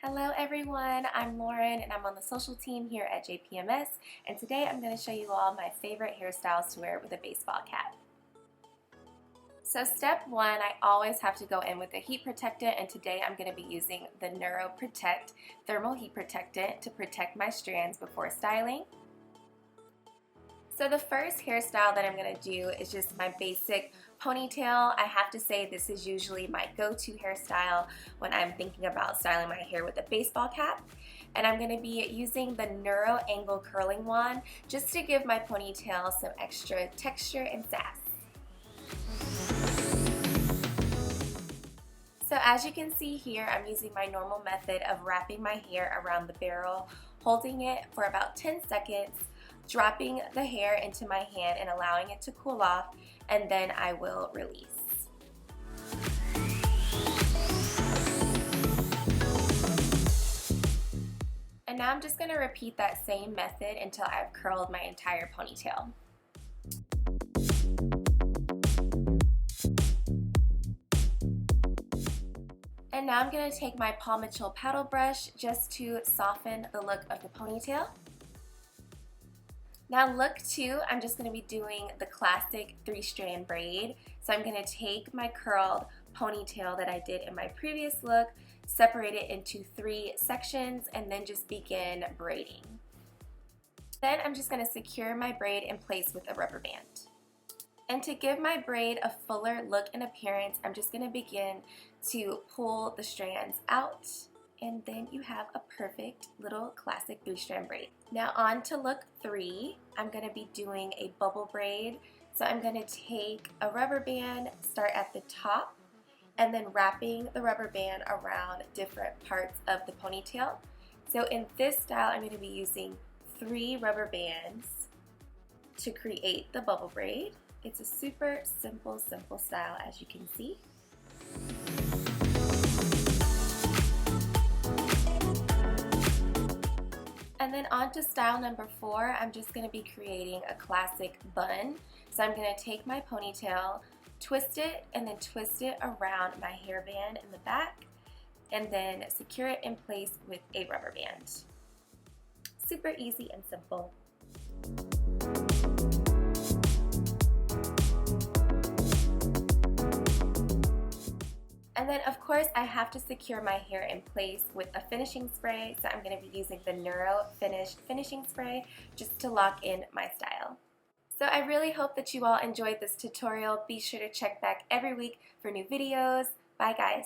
Hello everyone, I'm Lauren and I'm on the social team here at JPMS, and today I'm going to show you all my favorite hairstyles to wear with a baseball cap. So step one, I always have to go in with a heat protectant, and today I'm going to be using the Neuro Protect Thermal Heat Protectant to protect my strands before styling. So the first hairstyle that I'm going to do is just my basic ponytail. I have to say this is usually my go-to hairstyle when I'm thinking about styling my hair with a baseball cap. And I'm going to be using the Neuro Angle Curling Wand just to give my ponytail some extra texture and sass. So as you can see here, I'm using my normal method of wrapping my hair around the barrel, holding it for about 10 seconds, dropping the hair into my hand and allowing it to cool off, and then I will release. And now I'm just going to repeat that same method until I've curled my entire ponytail. And now I'm going to take my Paw Mitchell paddle brush just to soften the look of the ponytail. Now look 2, I'm just going to be doing the classic 3-strand braid. So I'm going to take my curled ponytail that I did in my previous look, separate it into 3 sections, and then just begin braiding. Then I'm just going to secure my braid in place with a rubber band. And to give my braid a fuller look and appearance, I'm just going to begin to pull the strands out, and then you have a perfect little classic 3-strand braid. Now on to look 3, I'm going to be doing a bubble braid. So I'm going to take a rubber band, start at the top, and then wrapping the rubber band around different parts of the ponytail. So in this style, I'm going to be using 3 rubber bands to create the bubble braid. It's a super simple style, as you can see. And then on to style number 4, I'm just going to be creating a classic bun. So I'm going to take my ponytail, twist it, and then twist it around my hairband in the back, and then secure it in place with a rubber band. Super easy and simple. And then of course I have to secure my hair in place with a finishing spray, so I'm going to be using the Neuro finishing spray just to lock in my style. So I really hope that you all enjoyed this tutorial. Be sure to check back every week for new videos. Bye guys!